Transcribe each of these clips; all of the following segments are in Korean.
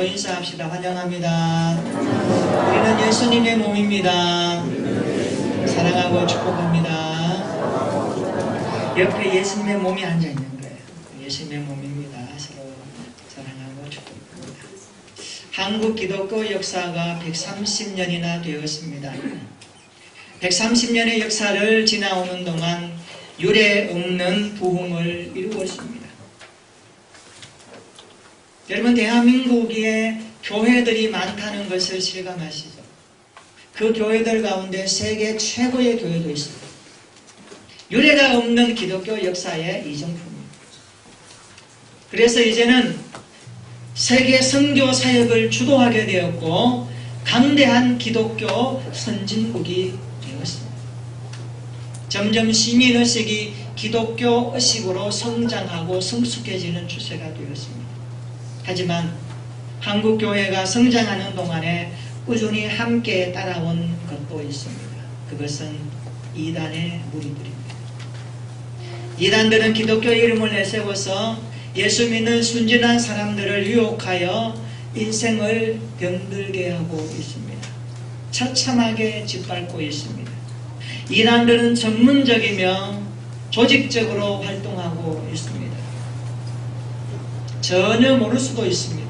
서로 인사합시다. 환영합니다. 우리는 예수님의 몸입니다. 사랑하고 축복합니다. 옆에 예수님의 몸이 앉아있는 거예요. 예수님의 몸입니다. 서로 사랑하고 축복합니다. 한국 기독교 역사가 130년이나 되었습니다. 130년의 역사를 지나오는 동안 유례 없는 부흥을 이루었습니다. 여러분, 대한민국에 교회들이 많다는 것을 실감하시죠? 그 교회들 가운데 세계 최고의 교회도 있습니다. 유례가 없는 기독교 역사의 이정표입니다. 그래서 이제는 세계 선교 사역을 주도하게 되었고 강대한 기독교 선진국이 되었습니다. 점점 시민의식이 기독교 의식으로 성장하고 성숙해지는 추세가 되었습니다. 하지만 한국교회가 성장하는 동안에 꾸준히 함께 따라온 것도 있습니다. 그것은 이단의 무리들입니다. 이단들은 기독교 이름을 내세워서 예수 믿는 순진한 사람들을 유혹하여 인생을 병들게 하고 있습니다. 처참하게 짓밟고 있습니다. 이단들은 전문적이며 조직적으로 활동하고 있습니다. 전혀 모를 수도 있습니다.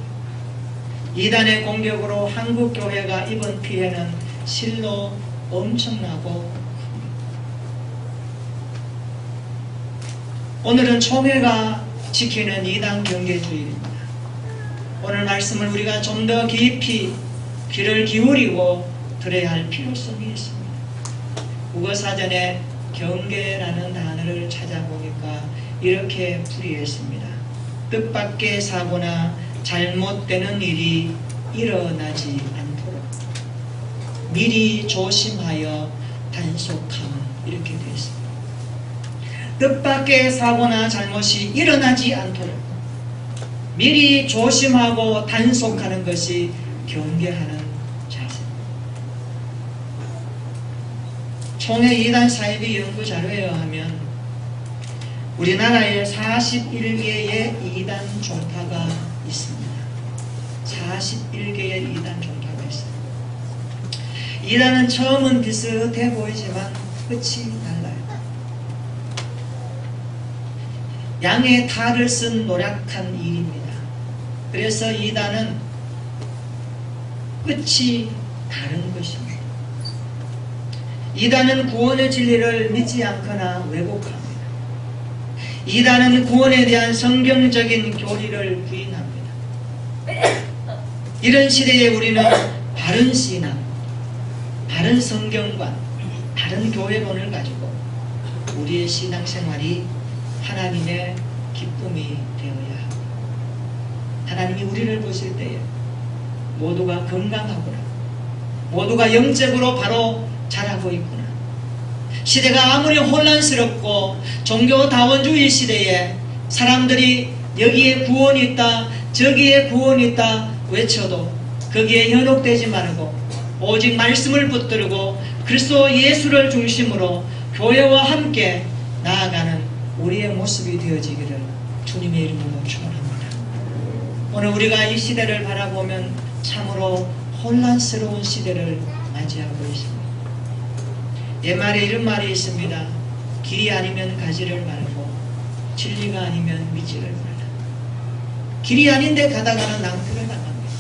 이단의 공격으로 한국교회가 입은 피해는 실로 엄청나고 큽니다. 오늘은 총회가 지키는 이단 경계주의입니다. 오늘 말씀을 우리가 좀 더 깊이 귀를 기울이고 들어야 할 필요성이 있습니다. 국어사전에 경계라는 단어를 찾아보니까 이렇게 풀이했습니다. 뜻밖의 사고나 잘못되는 일이 일어나지 않도록 미리 조심하여 단속함, 이렇게 되어 있습니다. 뜻밖의 사고나 잘못이 일어나지 않도록 미리 조심하고 단속하는 것이 경계하는 자세입니다. 총회 이단 사이비 연구 자료에 의하면 우리나라에 41개의 이단 종파가 있습니다. 41개의 이단 종파가 있습니다. 이단은 처음은 비슷해 보이지만 끝이 달라요. 양의 탈을 쓴 노력한 일입니다. 그래서 이단은 끝이 다른 것입니다. 이단은 구원의 진리를 믿지 않거나 왜곡합니다. 이단은 구원에 대한 성경적인 교리를 부인합니다. 이런 시대에 우리는 바른 신앙, 바른 성경관, 바른 교회론을 가지고 우리의 신앙생활이 하나님의 기쁨이 되어야 합니다. 하나님이 우리를 보실 때에 모두가 건강하구나, 모두가 영적으로 바로 자라고 있구나, 시대가 아무리 혼란스럽고 종교다원주의 시대에 사람들이 여기에 구원이 있다, 저기에 구원이 있다 외쳐도 거기에 현혹되지 말고 오직 말씀을 붙들고 그리스도 예수를 중심으로 교회와 함께 나아가는 우리의 모습이 되어지기를 주님의 이름으로 축원합니다. 오늘 우리가 이 시대를 바라보면 참으로 혼란스러운 시대를 맞이하고 있습니다. 옛말에 이런 말이 있습니다. 길이 아니면 가지를 말고 진리가 아니면 믿지를 말라. 길이 아닌데 가다가는 낭패를 당합니다.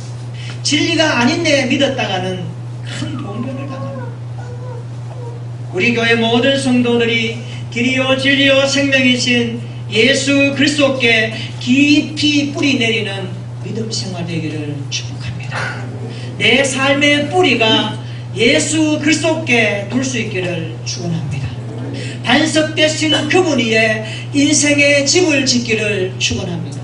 진리가 아닌데 믿었다가는 큰 봉변을 당합니다. 우리 교회 모든 성도들이 길이요 진리요 생명이신 예수 그리스도께 깊이 뿌리 내리는 믿음 생활 되기를 축복합니다. 내 삶의 뿌리가 예수 그리스도께 둘 수 있기를 축원합니다. 반석되신 그분 위에 인생의 집을 짓기를 축원합니다.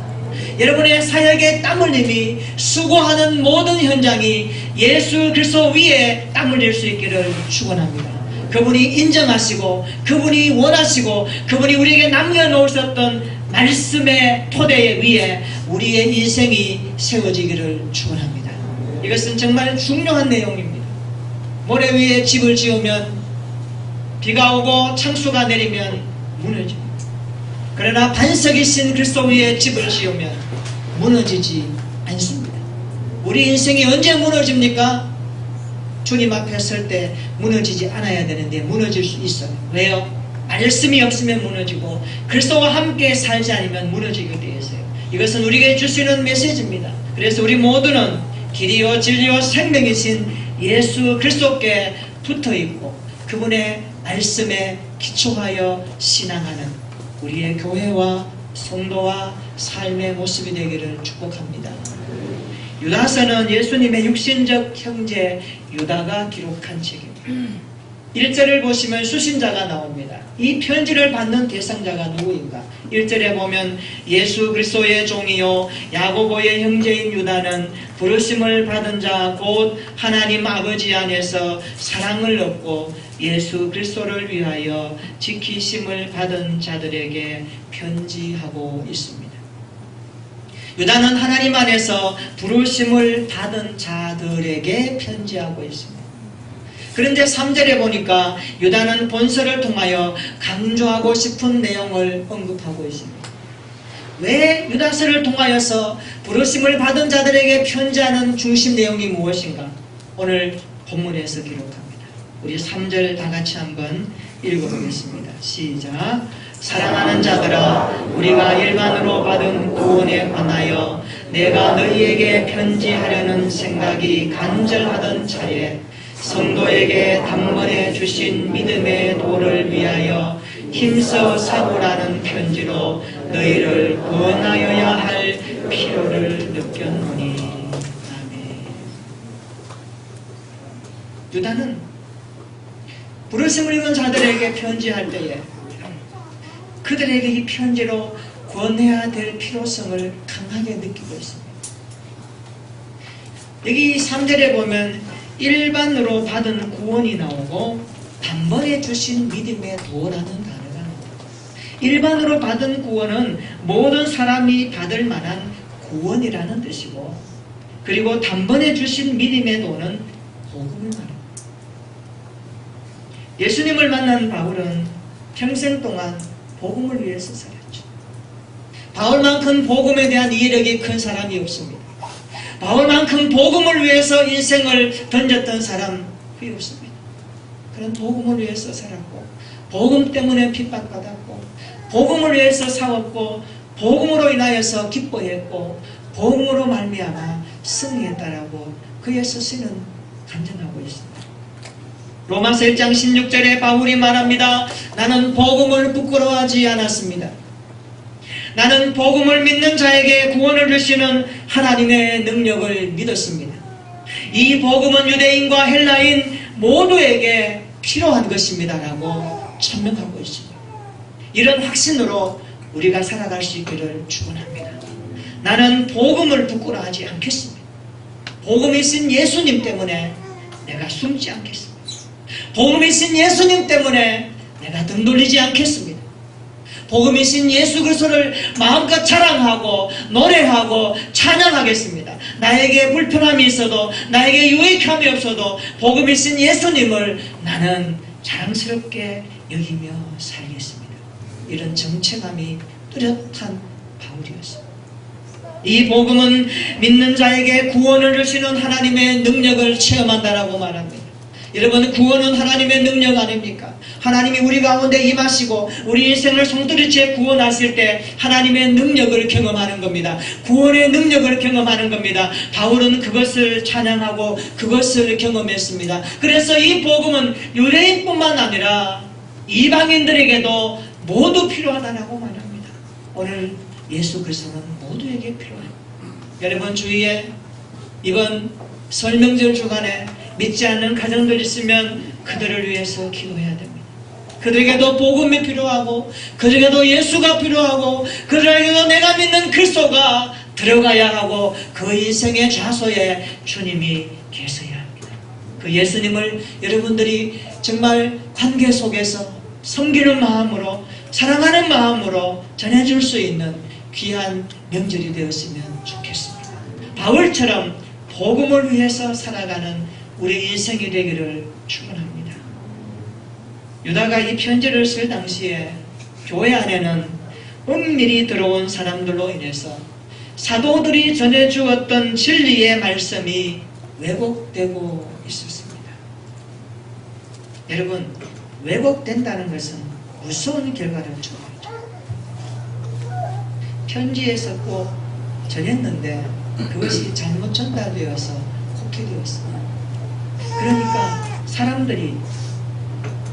여러분의 사역의 땀 흘림이 수고하는 모든 현장이 예수 그리스도 위에 땀 흘릴 수 있기를 축원합니다. 그분이 인정하시고 그분이 원하시고 그분이 우리에게 남겨놓으셨던 말씀의 토대 위에 우리의 인생이 세워지기를 축원합니다. 이것은 정말 중요한 내용입니다. 모래 위에 집을 지으면 비가 오고 창수가 내리면 무너집니다. 그러나 반석이신 그리스도 위에 집을 지으면 무너지지 않습니다. 우리 인생이 언제 무너집니까? 주님 앞에 설 때 무너지지 않아야 되는데 무너질 수 있어요. 왜요? 말씀이 없으면 무너지고 그리스도와 함께 살지 않으면 무너지게 되어 있어요. 이것은 우리에게 주시는 메시지입니다. 그래서 우리 모두는 길이요 진리요 생명이신 예수 그리스도께 붙어있고 그분의 말씀에 기초하여 신앙하는 우리의 교회와 성도와 삶의 모습이 되기를 축복합니다. 유다서는 예수님의 육신적 형제 유다가 기록한 책입니다. 1절을 보시면 수신자가 나옵니다. 이 편지를 받는 대상자가 누구인가? 1절에 보면 예수 그리스도의 종이요 야고보의 형제인 유다는 부르심을 받은 자 곧 하나님 아버지 안에서 사랑을 얻고 예수 그리스도를 위하여 지키심을 받은 자들에게 편지하고 있습니다. 유다는 하나님 안에서 부르심을 받은 자들에게 편지하고 있습니다. 그런데 3절에 보니까 유다는 본서를 통하여 강조하고 싶은 내용을 언급하고 있습니다. 왜 유다서를 통하여서 부르심을 받은 자들에게 편지하는 중심 내용이 무엇인가? 오늘 본문에서 기록합니다. 우리 3절 다 같이 한번 읽어보겠습니다. 시작. 사랑하는 자들아, 우리가 일반으로 받은 구원에 관하여 내가 너희에게 편지하려는 생각이 간절하던 차에 성도에게 단번에 주신 믿음의 도를 위하여 힘써 사고라는 편지로 너희를 구원하여야 할 필요를 느꼈노니. 아멘. 유다는 부르심을 입은 자들에게 편지할 때에 그들에게 이 편지로 권해야 될 필요성을 강하게 느끼고 있습니다. 여기 3절에 보면 일반으로 받은 구원이 나오고 단번에 주신 믿음의 도라는 단어가 나옵니다. 일반으로 받은 구원은 모든 사람이 받을 만한 구원이라는 뜻이고, 그리고 단번에 주신 믿음의 도는 복음을 말합니다. 예수님을 만난 바울은 평생 동안 복음을 위해서 살았죠. 바울만큼 복음에 대한 이해력이 큰 사람이 없습니다. 바울만큼 복음을 위해서 인생을 던졌던 사람 거의 없습니다. 그런 복음을 위해서 살았고, 복음 때문에 핍박받았고, 복음을 위해서 싸웠고, 복음으로 인하여서 기뻐했고, 복음으로 말미암아 승리했다라고 그의 서신은 간증하고 있습니다. 로마서 1장 16절에 바울이 말합니다. 나는 복음을 부끄러워하지 않았습니다. 나는 복음을 믿는 자에게 구원을 주시는 하나님의 능력을 믿었습니다. 이 복음은 유대인과 헬라인 모두에게 필요한 것입니다 라고 천명하고 있습니다. 이런 확신으로 우리가 살아갈 수 있기를 축원합니다. 나는 복음을 부끄러워하지 않겠습니다. 복음이신 예수님 때문에 내가 숨지 않겠습니다. 복음이신 예수님 때문에 내가 등 돌리지 않겠습니다. 복음이신 예수 그리스도를 마음껏 자랑하고 노래하고 찬양하겠습니다. 나에게 불편함이 있어도, 나에게 유익함이 없어도 복음이신 예수님을 나는 자랑스럽게 여기며 살겠습니다. 이런 정체감이 뚜렷한 바울이었습니다. 이 복음은 믿는 자에게 구원을 주시는 하나님의 능력을 체험한다라고 말합니다. 여러분, 구원은 하나님의 능력 아닙니까? 하나님이 우리 가운데 임하시고 우리 인생을 송두리째 구원하실 때 하나님의 능력을 경험하는 겁니다. 구원의 능력을 경험하는 겁니다. 바울은 그것을 찬양하고 그것을 경험했습니다. 그래서 이 복음은 유대인뿐만 아니라 이방인들에게도 모두 필요하다고 말합니다. 오늘 예수 그리스도는 모두에게 필요해요. 여러분, 주위에 이번 설명절 주간에 믿지 않는 가정들 있으면 그들을 위해서 기도해야 됩니다. 그들에게도 복음이 필요하고, 그들에게도 예수가 필요하고, 그들에게도 내가 믿는 그리스도가 들어가야 하고, 그 인생의 좌소에 주님이 계셔야 합니다. 그 예수님을 여러분들이 정말 관계 속에서 섬기는 마음으로, 사랑하는 마음으로 전해줄 수 있는 귀한 명절이 되었으면 좋겠습니다. 바울처럼 복음을 위해서 살아가는 우리 인생이 되기를 축원합니다. 유다가 이 편지를 쓸 당시에 교회 안에는 은밀히 들어온 사람들로 인해서 사도들이 전해주었던 진리의 말씀이 왜곡되고 있었습니다. 여러분, 왜곡된다는 것은 무서운 결과를 초래하죠. 편지에서 꼭 전했는데 그것이 잘못 전달되어서 곡해되었습니다. 그러니까 사람들이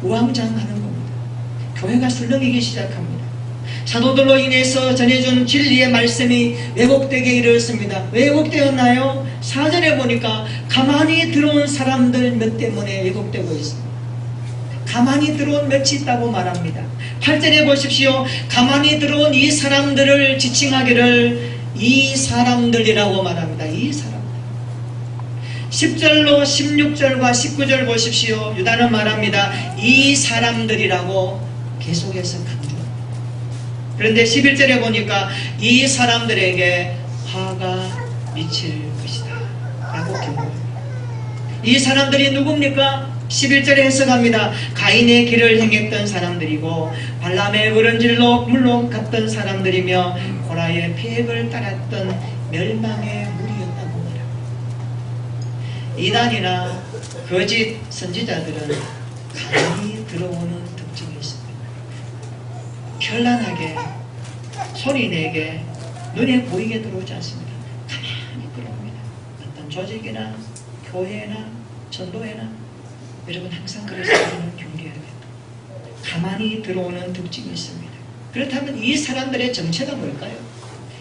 우왕좌왕하는 겁니다. 교회가 술렁이기 시작합니다. 사도들로 인해서 전해준 진리의 말씀이 왜곡되게 이르렀습니다. 왜 왜곡되었나요? 4절에 보니까 가만히 들어온 사람들 몇 때문에 왜곡되고 있습니다. 가만히 들어온 몇이 있다고 말합니다. 8절에 보십시오. 가만히 들어온 이 사람들을 지칭하기를 이 사람들이라고 말합니다. 이 사람들. 10절로 16절과 19절 보십시오. 유다는 말합니다. 이 사람들이라고 계속해서 강조합니다. 그런데 11절에 보니까 이 사람들에게 화가 미칠 것이다 라고 경고합니다. 이 사람들이 누굽니까? 11절에 해석합니다. 가인의 길을 행했던 사람들이고 발람의 어른질로 물론 갔던 사람들이며 고라의 계획을 따랐던 멸망의 무리였다고 말합니다. 이단이나 거짓 선지자들은 가만히 들어오는 특징이 있습니다. 현란하게 소리내게 눈에 보이게 들어오지 않습니다. 가만히 들어옵니다. 어떤 조직이나 교회나 전도회나 여러분 항상 그래서 우리는 경계해야 돼요. 가만히 들어오는 특징이 있습니다. 그렇다면 이 사람들의 정체가 뭘까요?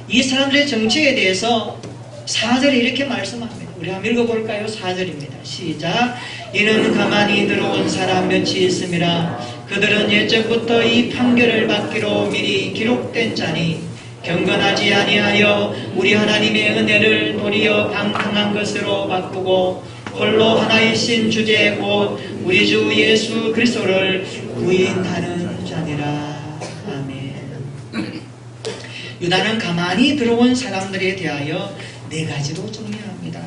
이 사람들의 정체에 대해서 4절에 이렇게 말씀합니다. 우리 한번 읽어볼까요? 4절입니다. 시작. 이는 가만히 들어온 사람 몇이 있음이라. 그들은 예적부터 이 판결을 받기로 미리 기록된 자니 경건하지 아니하여 우리 하나님의 은혜를 도리어 방탕한 것으로 바꾸고 홀로 하나이신 주제 곧 우리 주 예수 그리스도를 부인하는 자니라. 아멘. 유다는 가만히 들어온 사람들에 대하여 네 가지로 정리합니다.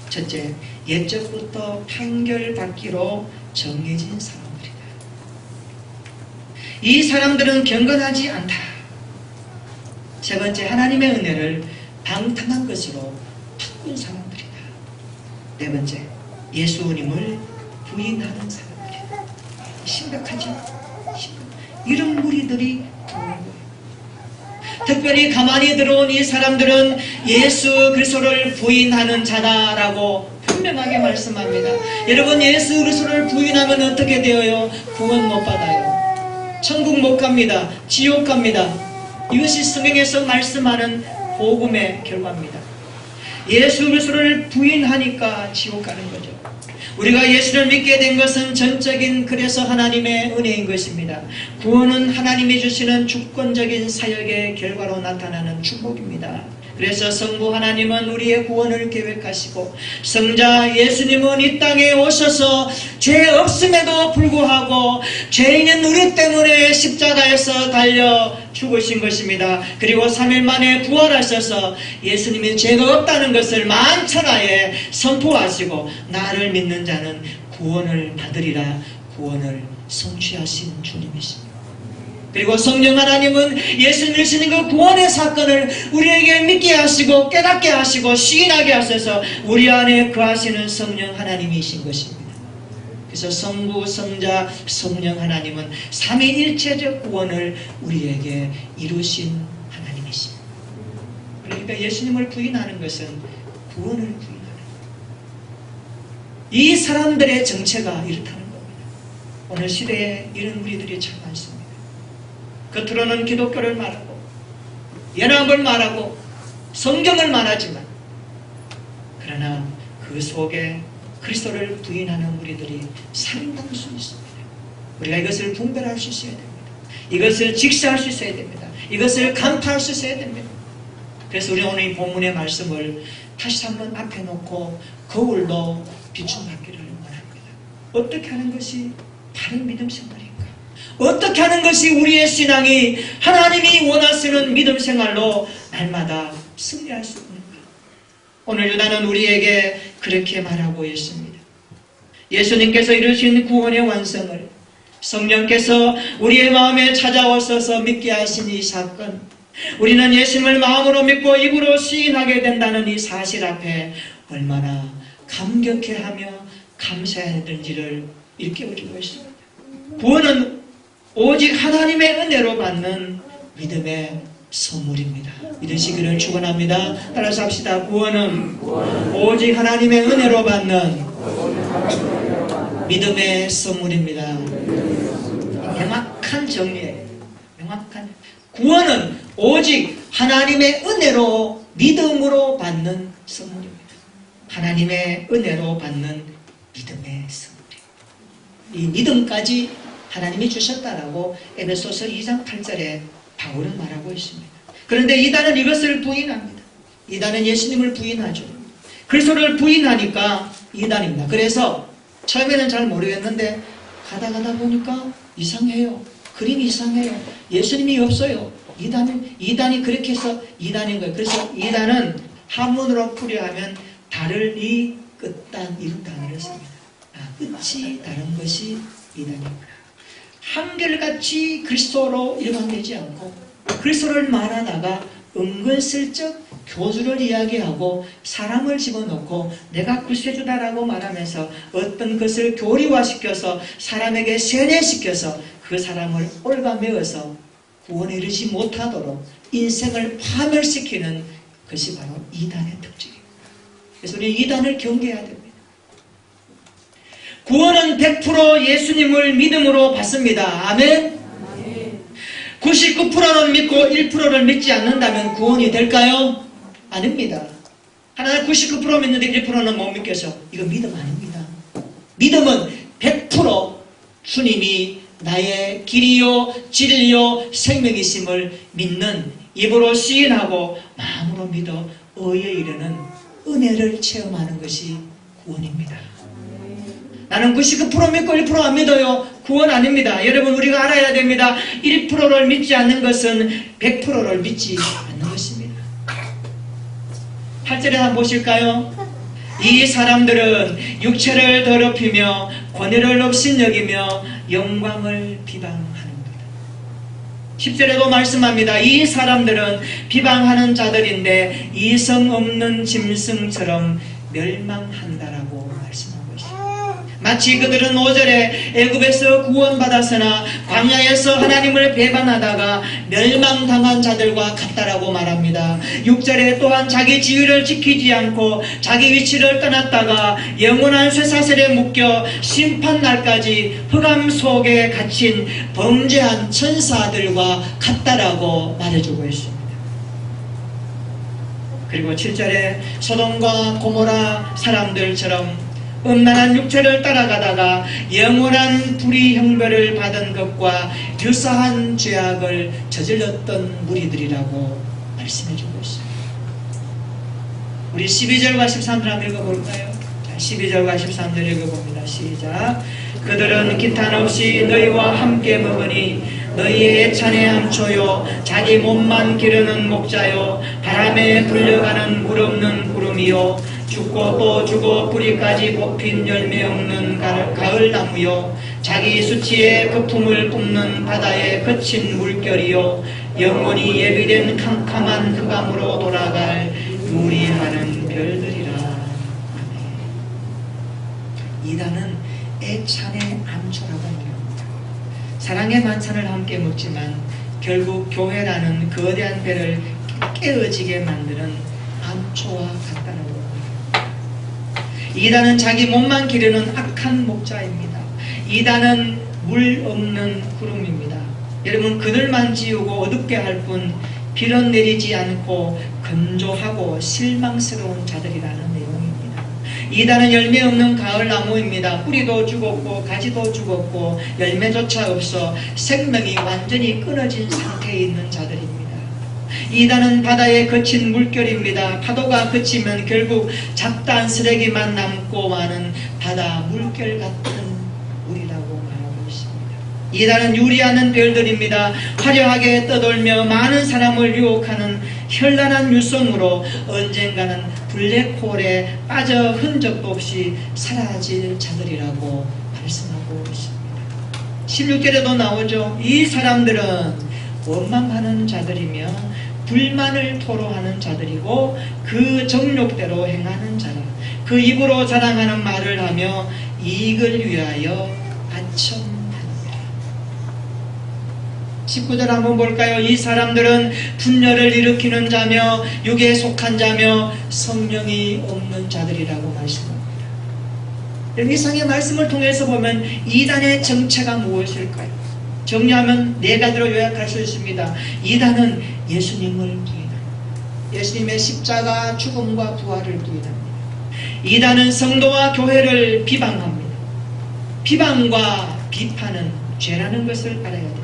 첫째, 옛적부터 판결받기로 정해진 사람들이다. 이 사람들은 경건하지 않다. 세 번째, 하나님의 은혜를 방탕한 것으로 바꾼 사람들이다. 네 번째, 예수님을 부인하는 사람들이다. 심각하죠? 이런 무리들이 들어오는 거예요. 특별히 가만히 들어온 이 사람들은 예수 그리스도를 부인하는 자다라고 분명하게 말씀합니다. 여러분, 예수 그리스도를 부인하면 어떻게 되어요? 구원 못 받아요. 천국 못 갑니다. 지옥 갑니다. 이것이 성경에서 말씀하는 복음의 결과입니다. 예수 그리스도를 부인하니까 지옥 가는 거죠. 우리가 예수를 믿게 된 것은 전적인 그래서 하나님의 은혜인 것입니다. 구원은 하나님이 주시는 주권적인 사역의 결과로 나타나는 축복입니다. 그래서 성부 하나님은 우리의 구원을 계획하시고 성자 예수님은 이 땅에 오셔서 죄 없음에도 불구하고 죄인인 우리 때문에 십자가에서 달려 죽으신 것입니다. 그리고 3일 만에 부활하셔서 예수님이 죄가 없다는 것을 만천하에 선포하시고 나를 믿는 자는 구원을 받으리라 구원을 성취하신 주님이십니다. 그리고 성령 하나님은 예수 믿으시는 그 구원의 사건을 우리에게 믿게 하시고 깨닫게 하시고 시인하게 하셔서 우리 안에 거하시는 성령 하나님이신 것입니다. 그래서 성부, 성자, 성령 하나님은 삼위일체적 구원을 우리에게 이루신 하나님이십니다. 그러니까 예수님을 부인하는 것은 구원을 부인하는 거예요. 이 사람들의 정체가 이렇다는 겁니다. 오늘 시대에 이런 우리들이 참 많습니다. 겉으로는 기독교를 말하고 연합을 말하고 성경을 말하지만 그러나 그 속에 그리스도를 부인하는 우리들이 상당수 있습니다. 우리가 이것을 분별할 수 있어야 됩니다. 이것을 직시할 수 있어야 됩니다. 이것을 간파할 수 있어야 됩니다. 그래서 우리 오늘 이 본문의 말씀을 다시 한번 앞에 놓고 거울로 비춰받기를 원합니다. 어떻게 하는 것이 바른 믿음 생활입니까? 어떻게 하는 것이 우리의 신앙이 하나님이 원하시는 믿음 생활로 날마다 승리할 수 있는가? 오늘 유다는 우리에게 그렇게 말하고 있습니다. 예수님께서 이루신 구원의 완성을 성령께서 우리의 마음에 찾아오셔서 믿게 하신 이 사건, 우리는 예수님을 마음으로 믿고 입으로 시인하게 된다는 이 사실 앞에 얼마나 감격해하며 감사해야 되는지를 일깨워주고 있습니다. 구원은 오직 하나님의 은혜로 받는 믿음의 선물입니다. 믿으시기를 축원합니다. 따라서 합시다. 구원은 오직 하나님의 은혜로 받는 믿음의 선물입니다. 명확한 정리예요. 명확한 구원은 오직 하나님의 은혜로 믿음으로 받는 선물입니다. 하나님의 은혜로 받는 믿음의 선물입니다. 이 믿음까지 하나님이 주셨다라고 에베소서 2장 8절에 바울은 말하고 있습니다. 그런데 이단은 이것을 부인합니다. 이단은 예수님을 부인하죠. 그리스도를 부인하니까 이단입니다. 그래서 처음에는 잘 모르겠는데 가다 보니까 이상해요. 그림이 이상해요. 예수님이 없어요. 이단이 그렇게 해서 이단인 거예요. 그래서 이단은 한문으로 풀이하면 달을 이 끝단 이런 단어를 씁니다. 끝이 다른 것이 이단이구나. 한결같이 그리스도로 일관되지 않고 그리스도를 말하다가 은근슬쩍 교주를 이야기하고 사람을 집어넣고 내가 구세주다라고 말하면서 어떤 것을 교리화시켜서 사람에게 세뇌시켜서 그 사람을 올가매어서 구원에 이르지 못하도록 인생을 파멸시키는 것이 바로 이단의 특징입니다. 그래서 우리 이단을 경계해야 됩니다. 구원은 100% 예수님을 믿음으로 받습니다. 아멘. 99%는 믿고 1%를 믿지 않는다면 구원이 될까요? 아닙니다. 하나 99% 믿는데 1%는 못 믿겠어. 이거 믿음 아닙니다. 믿음은 100% 주님이 나의 길이요 진리요 생명이심을 믿는, 입으로 시인하고 마음으로 믿어 의에 이르는 은혜를 체험하는 것이 구원입니다. 나는 99% 믿고 1% 안 믿어요. 구원 아닙니다. 여러분, 우리가 알아야 됩니다. 1%를 믿지 않는 것은 100%를 믿지 않는 것입니다. 8절에 한번 보실까요? 이 사람들은 육체를 더럽히며 권위를 업신여기며 영광을 비방하는 것. 10절에도 말씀합니다. 이 사람들은 비방하는 자들인데 이성 없는 짐승처럼 멸망한다라고 말씀하고 있습니다. 마치 그들은 5절에 애굽에서 구원받았으나 광야에서 하나님을 배반하다가 멸망당한 자들과 같다라고 말합니다. 6절에 또한 자기 지위를 지키지 않고 자기 위치를 떠났다가 영원한 쇠사슬에 묶여 심판날까지 흑암 속에 갇힌 범죄한 천사들과 같다라고 말해주고 있습니다. 그리고 7절에 소돔과 고모라 사람들처럼 음란한 육체를 따라가다가 영원한 불의 형벌을 받은 것과 유사한 죄악을 저질렀던 무리들이라고 말씀해주고 있습니다. 우리 12절과 13절 한번 읽어볼까요? 12절과 13절 읽어봅니다. 시작. 그들은 기탄 없이 너희와 함께 먹으니 너희의 애찬의 암초요 자기 몸만 기르는 목자요 바람에 불려가는 물 없는 구름이요 죽고 또 죽어 뿌리까지 뽑힌 열매 없는 가을나무요 자기 수치의 거품을 뿜는 바다에 거친 물결이요 영원히 예비된 캄캄한 흑암으로 돌아갈 유리하는 별들이라. 이단은 애찬의 암초라고 얘기합니다. 사랑의 만찬을 함께 먹지만 결국 교회라는 거대한 배를 깨어지게 만드는 암초와 같다는 것. 이단은 자기 몸만 기르는 악한 목자입니다. 이단은 물 없는 구름입니다. 여러분, 그늘만 지우고 어둡게 할 뿐 비는 내리지 않고 건조하고 실망스러운 자들이라는 내용입니다. 이단은 열매 없는 가을나무입니다. 뿌리도 죽었고 가지도 죽었고 열매조차 없어 생명이 완전히 끊어진 상태에 있는 자들입니다. 이단은 바다에 거친 물결입니다. 파도가 그치면 결국 잡다한 쓰레기만 남고 마는 바다 물결 같은 물이라고 말하고 있습니다. 이단은 유리하는 별들입니다. 화려하게 떠돌며 많은 사람을 유혹하는 현란한 유성으로 언젠가는 블랙홀에 빠져 흔적도 없이 사라질 자들이라고 말씀하고 있습니다. 16절에도 나오죠. 이 사람들은 원망하는 자들이며 불만을 토로하는 자들이고 그 정욕대로 행하는 자라. 그 입으로 자랑하는 말을 하며 이익을 위하여 아첨하느니라. 19절 한번 볼까요? 이 사람들은 분열을 일으키는 자며 육에 속한 자며 성령이 없는 자들이라고 말씀합니다. 이상의 말씀을 통해서 보면 이단의 정체가 무엇일까요? 정리하면 네 가지로 요약할 수 있습니다. 이단은 예수님을 부인합니다. 예수님의 십자가 죽음과 부활을 부인합니다. 이단은 성도와 교회를 비방합니다. 비방과 비판은 죄라는 것을 알아야 됩니다.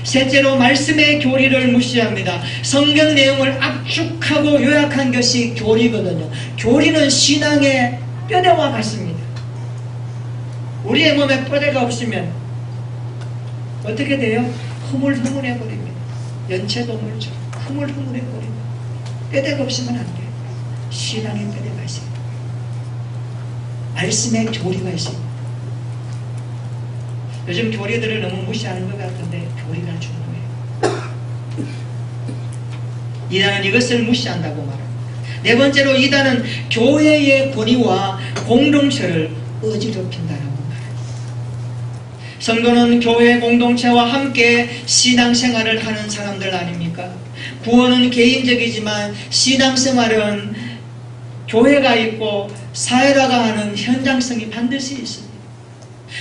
셋째로 말씀의 교리를 무시합니다. 성경 내용을 압축하고 요약한 것이 교리거든요. 교리는 신앙의 뼈대와 같습니다. 우리의 몸에 뼈대가 없으면 어떻게 돼요? 흐물흐물해 버립니다. 연체동물처럼 흐물흐물해 버립니다. 뼈대가 없으면 안 돼요. 신앙의 뼈대가 있습니다. 말씀의 교리가 있습니다. 요즘 교리들을 너무 무시하는 것 같은데 교리가 중요해요. 이단은 이것을 무시한다고 말합니다. 네 번째로 이단은 교회의 권위와 공동체를 어지럽힌다라고 말합니다. 성도는 교회 공동체와 함께 신앙생활을 하는 사람들 아닙니까? 구원은 개인적이지만 신앙생활은 교회가 있고 사회라가 하는 현장성이 반드시 있습니다.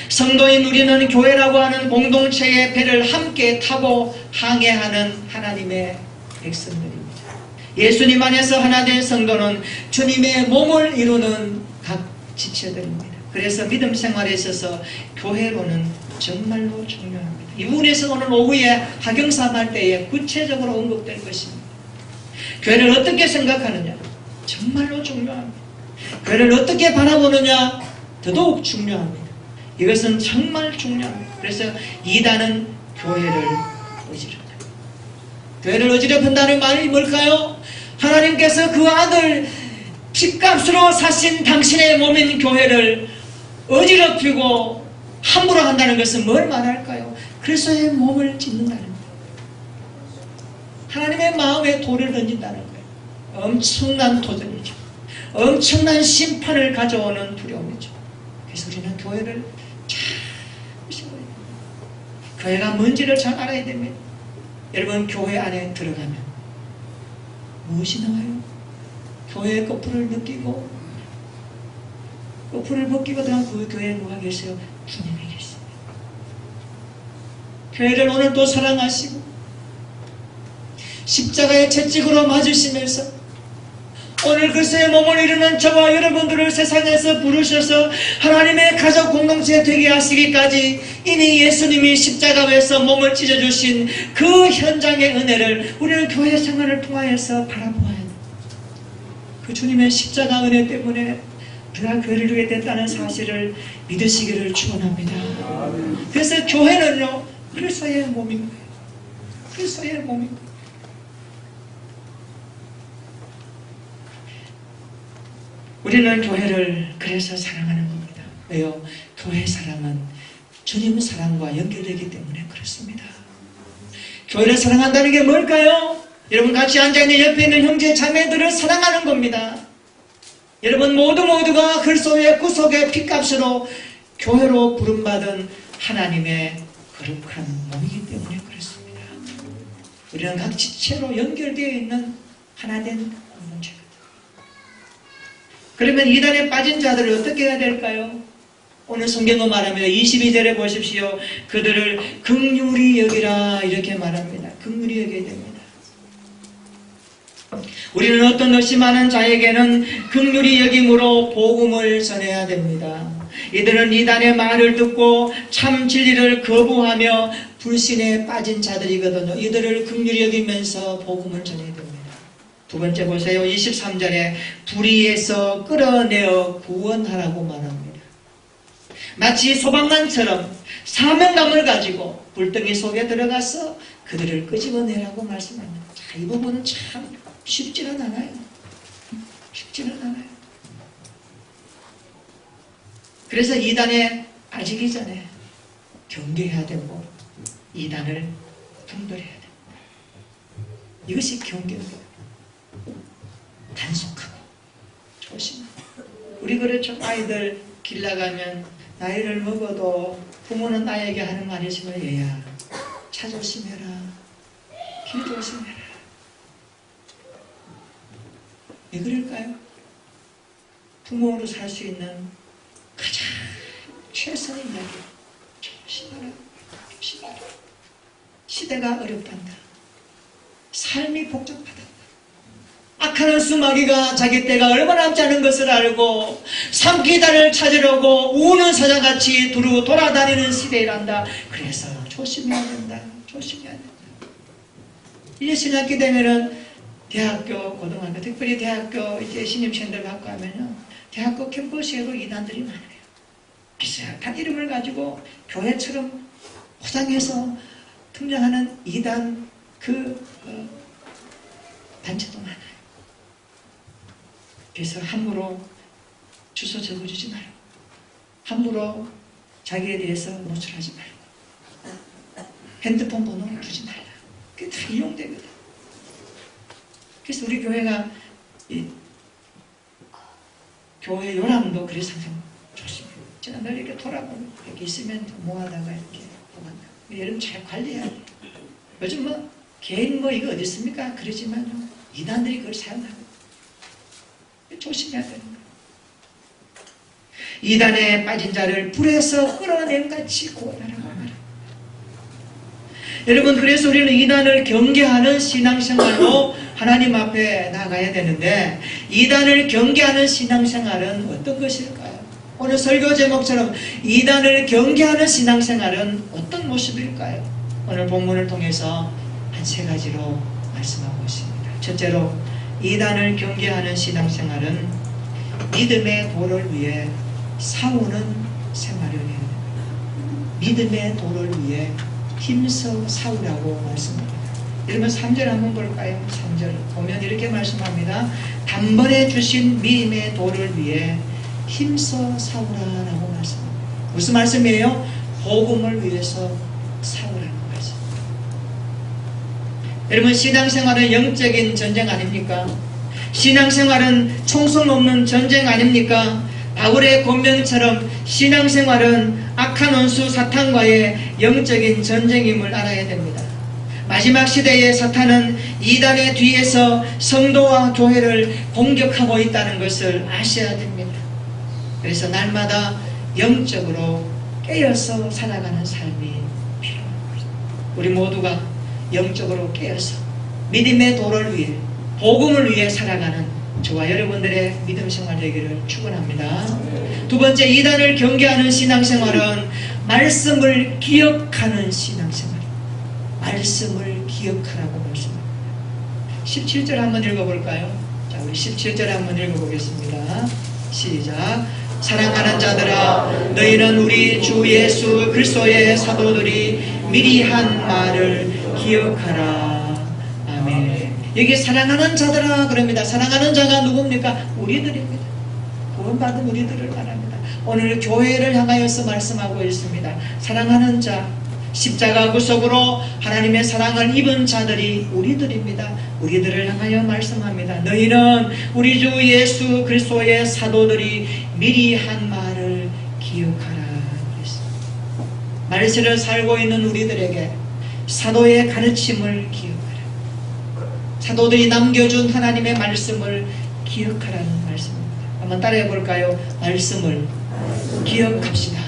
성도인 우리는 교회라고 하는 공동체의 배를 함께 타고 항해하는 하나님의 백성들입니다. 예수님 안에서 하나 된 성도는 주님의 몸을 이루는 각 지체들입니다. 그래서 믿음 생활에 있어서 교회로는 정말로 중요합니다. 이 부분에서 오늘 오후에 하경삼할 때에 구체적으로 언급될 것입니다. 교회를 어떻게 생각하느냐? 정말로 중요합니다. 교회를 어떻게 바라보느냐? 더더욱 중요합니다. 이것은 정말 중요합니다. 그래서 이단은 교회를 어지럽힌다. 교회를 어지럽힌다는 말이 뭘까요? 하나님께서 그 아들 핏값으로 사신 당신의 몸인 교회를 어지럽히고 함부로 한다는 것은 뭘 말할까요? 그리스도의 몸을 찢는다는 거예요. 하나님의 마음에 돌을 던진다는 거예요. 엄청난 도전이죠. 엄청난 심판을 가져오는 두려움이죠. 그래서 우리는 교회를 잘 보시고 교회가 뭔지를 잘 알아야 됩니다. 여러분 교회 안에 들어가면 무엇이 나와요? 교회의 거풀을 느끼고 거풀을 벗기고 들어간 그 교회에 누가 계세요? 주님이 계십니다. 교회를 오늘 또 사랑하시고 십자가의 채찍으로 맞으시면서 오늘 그리스도의 몸을 이루는 저와 여러분들을 세상에서 부르셔서 하나님의 가족 공동체 되게 하시기까지 이미 예수님이 십자가에서 몸을 찢어주신 그 현장의 은혜를 우리는 교회 생활을 통하여서 바라보아야 합니다. 그 주님의 십자가 은혜 때문에 우리가 교회를 이루게 됐다는 사실을 믿으시기를 축원합니다. 그래서 교회는요 그리스도의 몸인 거예요. 그리스도의 몸인 거예요. 우리는 교회를 그래서 사랑하는 겁니다. 왜요? 교회 사랑은 주님 사랑과 연결되기 때문에 그렇습니다. 교회를 사랑한다는 게 뭘까요? 여러분 같이 앉아있는 옆에 있는 형제 자매들을 사랑하는 겁니다. 여러분 모두가 그리스도의 구속의 핏값으로 교회로 부름받은 하나님의 거룩한 몸이기 때문에 그렇습니다. 우리는 각 지체로 연결되어 있는 하나된 공동체입니다. 그러면 이단에 빠진 자들을 어떻게 해야 될까요? 오늘 성경은 말합니다. 22절에 보십시오. 그들을 긍휼히 여기라 이렇게 말합니다. 긍휼히 여겨야 됩니다. 우리는 어떤 의심하는 자에게는 긍휼히 여김으로 복음을 전해야 됩니다. 이들은 이단의 말을 듣고 참 진리를 거부하며 불신에 빠진 자들이거든요. 이들을 긍휼히 여기면서 복음을 전해야 됩니다. 두 번째 보세요. 23절에 불의에서 끌어내어 구원하라고 말합니다. 마치 소방관처럼 사명감을 가지고 불덩이 속에 들어가서 그들을 끄집어내라고 말씀합니다. 자, 이 부분은 참 쉽지는 않아요. 쉽지는 않아요. 그래서 이단에 빠지기 전에 경계해야 되고 이단을 분별해야 됩니다. 이것이 경계입니다. 단속하고 조심. 우리 그렇죠. 아이들 길 나가면 나이를 먹어도 부모는 나에게 하는 말이 있으면 얘야 차 조심해라, 길 조심해라. 왜 그럴까요? 부모로 살 수 있는 가장 최선의 이야기. 조심하라, 조심하라. 시대가 어렵단다. 삶이 복잡하다. 악한 수마귀가 자기 때가 얼마 남지 않은 것을 알고 산기단을 찾으려고 우는 사자같이 두루 돌아다니는 시대란다. 그래서 조심해야 된다. 조심해야 된다. 이제 신학기 되면은 대학교, 고등학교, 특별히 대학교 이제 신입생들 갖고 하면요, 대학교 캠퍼스에도 이단들이 많아요. 비슷한 이름을 가지고 교회처럼 포장해서 등장하는 이단 단체도 많아요. 그래서 함부로 주소 적어주지 말고, 함부로 자기에 대해서 노출하지 말고, 핸드폰 번호 주지 말라. 그게 다 이용되거든. 그래서 우리 교회가 교회 요람도 그래서 항상 조심해요. 제가 늘 이렇게 돌아보면 이렇게 있으면 모아다가 이렇게 보관다. 여러분 잘 관리해야 돼요. 요즘 뭐 개인 이거 어디 있습니까? 그러지만 이단들이 그걸 사용하고 조심해야 되는 거예요. 이단에 빠진 자를 불에서 끌어낸 같이 구원하라고 말합니다. 여러분, 그래서 우리는 이단을 경계하는 신앙생활로 하나님 앞에 나가야 되는데, 이단을 경계하는 신앙생활은 어떤 것일까요? 오늘 설교 제목처럼 이단을 경계하는 신앙생활은 어떤 모습일까요? 오늘 본문을 통해서 한 세 가지로 말씀하고 있습니다. 첫째로, 이단을 경계하는 신앙생활은 믿음의 도를 위해 싸우는 생활을 해야 됩니다. 믿음의 도를 위해 힘써 싸우라고 말씀합니다. 여러분 3절 한번 볼까요? 3절 보면 이렇게 말씀합니다. 단번에 주신 믿음의 도를 위해 힘써 싸우라라고 말씀합니다. 무슨 말씀이에요? 복음을 위해서 싸우라는 말씀. 여러분, 신앙생활은 영적인 전쟁 아닙니까? 신앙생활은 총성 없는 전쟁 아닙니까? 바울의 권명처럼 신앙생활은 악한 원수 사탄과의 영적인 전쟁임을 알아야 됩니다. 마지막 시대에 사탄은 이단의 뒤에서 성도와 교회를 공격하고 있다는 것을 아셔야 됩니다. 그래서 날마다 영적으로 깨어서 살아가는 삶이 필요합니다. 우리 모두가 영적으로 깨어서 믿음의 도를 위해, 복음을 위해 살아가는 저와 여러분들의 믿음 생활 되기를 축원합니다. 두 번째, 이단을 경계하는 신앙생활은 말씀을 기억하는 신앙생활. 말씀을 기억하라고 말씀합니다. 17절 한번 읽어볼까요? 자, 우리 17절 한번 읽어보겠습니다. 시작. 사랑하는 자들아, 너희는 우리 주 예수 그리스도의 사도들이 미리 한 말을 기억하라. 아멘. 여기 사랑하는 자들아 그럽니다. 사랑하는 자가 누굽니까? 우리들입니다. 구원받은 우리들을 말합니다. 오늘 교회를 향하여서 말씀하고 있습니다. 사랑하는 자, 십자가 구속으로 하나님의 사랑을 입은 자들이 우리들입니다. 우리들을 향하여 말씀합니다. 너희는 우리 주 예수 그리스도의 사도들이 미리 한 말을 기억하라. 말세를 살고 있는 우리들에게 사도의 가르침을 기억하라. 사도들이 남겨준 하나님의 말씀을 기억하라는 말씀입니다. 한번 따라해 볼까요? 말씀을 기억합시다.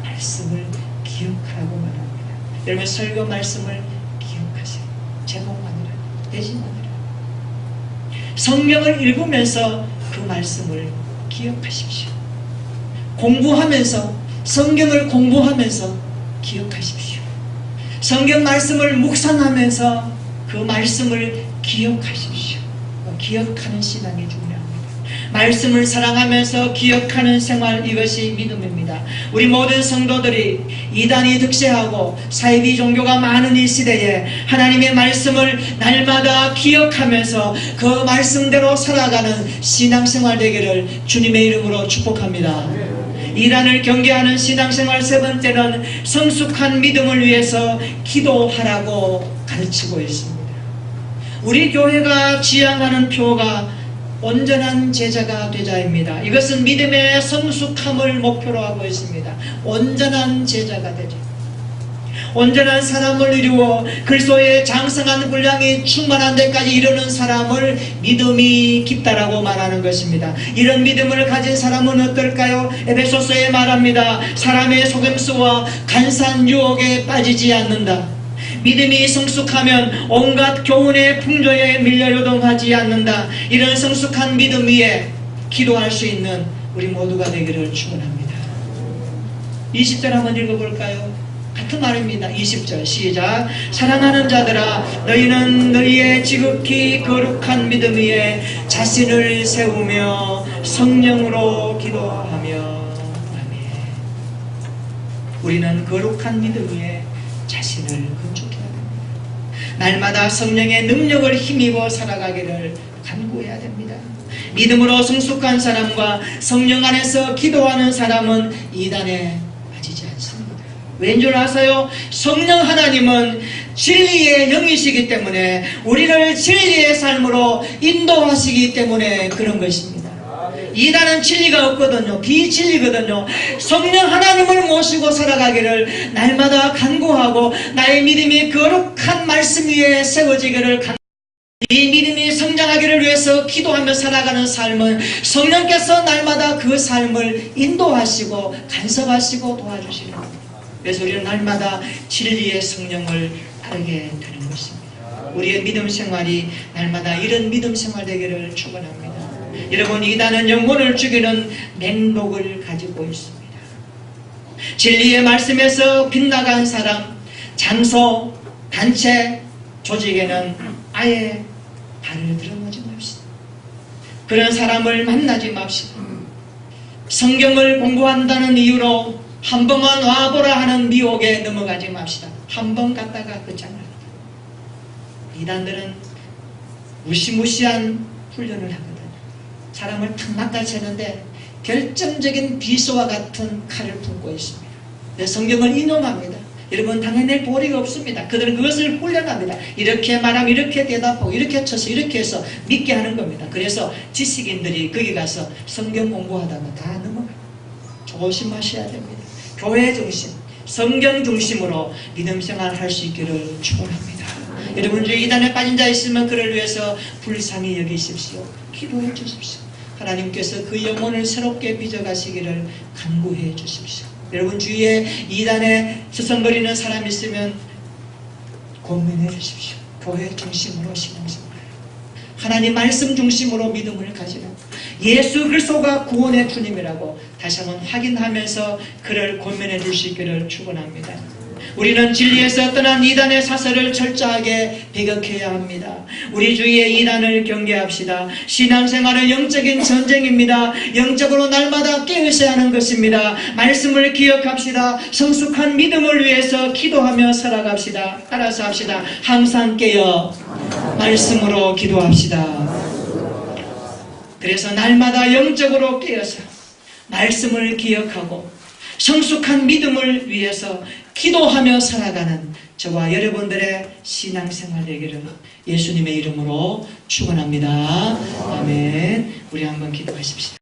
말씀을 기억하라고 말합니다. 여러분, 설교 말씀을 기억하세요. 제목만이라, 대지만이라. 성경을 읽으면서 그 말씀을 기억하십시오. 공부하면서, 성경을 공부하면서 기억하십시오. 성경 말씀을 묵상하면서 그 말씀을 기억하십시오. 기억하는 신앙이 중요합니다. 말씀을 사랑하면서 기억하는 생활, 이것이 믿음입니다. 우리 모든 성도들이 이단이 득세하고 사이비 종교가 많은 이 시대에 하나님의 말씀을 날마다 기억하면서 그 말씀대로 살아가는 신앙생활 되기를 주님의 이름으로 축복합니다. 이단을 경계하는 신앙생활 세 번째는 성숙한 믿음을 위해서 기도하라고 가르치고 있습니다. 우리 교회가 지향하는 표가 온전한 제자가 되자입니다. 이것은 믿음의 성숙함을 목표로 하고 있습니다. 온전한 제자가 되자. 온전한 사람을 이루어 그리스도의 장성한 분량이 충만한 데까지 이르는 사람을 믿음이 깊다라고 말하는 것입니다. 이런 믿음을 가진 사람은 어떨까요? 에베소서에 말합니다. 사람의 속임수와 간사한 유혹에 빠지지 않는다. 믿음이 성숙하면 온갖 교훈의 풍조에 밀려 요동하지 않는다. 이런 성숙한 믿음 위에 기도할 수 있는 우리 모두가 되기를 축원합니다. 20절 한번 읽어볼까요? 같은 말입니다. 20절 시작. 사랑하는 자들아 너희는 너희의 지극히 거룩한 믿음 위에 자신을 세우며 성령으로 기도하며. 아멘. 우리는 거룩한 믿음 위에 자신을 건축해야 됩니다. 날마다 성령의 능력을 힘입어 살아가기를 간구해야 됩니다. 믿음으로 성숙한 사람과 성령 안에서 기도하는 사람은 이단에 빠지지 않습니다. 왠 줄 아세요? 성령 하나님은 진리의 영이시기 때문에 우리를 진리의 삶으로 인도하시기 때문에 그런 것입니다. 이단은 진리가 없거든요. 비진리거든요. 성령 하나님을 모시고 살아가기를 날마다 간구하고 나의 믿음이 거룩한 말씀 위에 세워지기를 이 믿음이 성장하기를 위해서 기도하며 살아가는 삶은 성령께서 날마다 그 삶을 인도하시고 간섭하시고 도와주시는 겁니다. 그래서 우리는 날마다 진리의 성령을 따르게 되는 것입니다. 우리의 믿음 생활이 날마다 이런 믿음 생활 되기를 축원합니다. 여러분, 이단은 영혼을 죽이는 맹독을 가지고 있습니다. 진리의 말씀에서 빗나간 사람, 장소, 단체, 조직에는 아예 발을 들어놓지 맙시다. 그런 사람을 만나지 맙시다. 성경을 공부한다는 이유로 한 번만 와보라 하는 미혹에 넘어가지 맙시다. 한 번 갔다가 끝장납니다. 이단들은 무시무시한 훈련을 하거든요. 사람을 탁 낚아채는데 결정적인 비소와 같은 칼을 품고 있습니다. 성경을 인용합니다. 여러분, 당해낼 도리가 없습니다. 그들은 그것을 훈련합니다. 이렇게 말하면 이렇게 대답하고 이렇게 쳐서 이렇게 해서 믿게 하는 겁니다. 그래서 지식인들이 거기 가서 성경 공부하다가 다 넘어갑니다. 조심하셔야 됩니다. 교회 중심, 성경 중심으로 믿음 생활을 할 수 있기를 축원합니다. 여러분 중에 이단에 빠진 자 있으면 그를 위해서 불쌍히 여기십시오. 기도해 주십시오. 하나님께서 그 영혼을 새롭게 빚어가시기를 간구해 주십시오. 여러분 주위에 이단에 서성거리는 사람 있으면 고민해 주십시오. 교회 중심으로 신앙생활, 하나님 말씀 중심으로 믿음을 가지라. 예수 그리스도가 구원의 주님이라고 다시 한번 확인하면서 그를 권면해 줄 수 있기를 축원합니다. 우리는 진리에서 떠난 이단의 사설을 철저하게 배격해야 합니다. 우리 주위에 이단을 경계합시다. 신앙생활은 영적인 전쟁입니다. 영적으로 날마다 깨어서야 하는 것입니다. 말씀을 기억합시다. 성숙한 믿음을 위해서 기도하며 살아갑시다. 따라서 합시다. 항상 깨어 말씀으로 기도합시다. 그래서 날마다 영적으로 깨어서 말씀을 기억하고 성숙한 믿음을 위해서 기도하며 살아가는 저와 여러분들의 신앙생활 되기를 예수님의 이름으로 축원합니다. 아멘. 우리 한번 기도하십시다.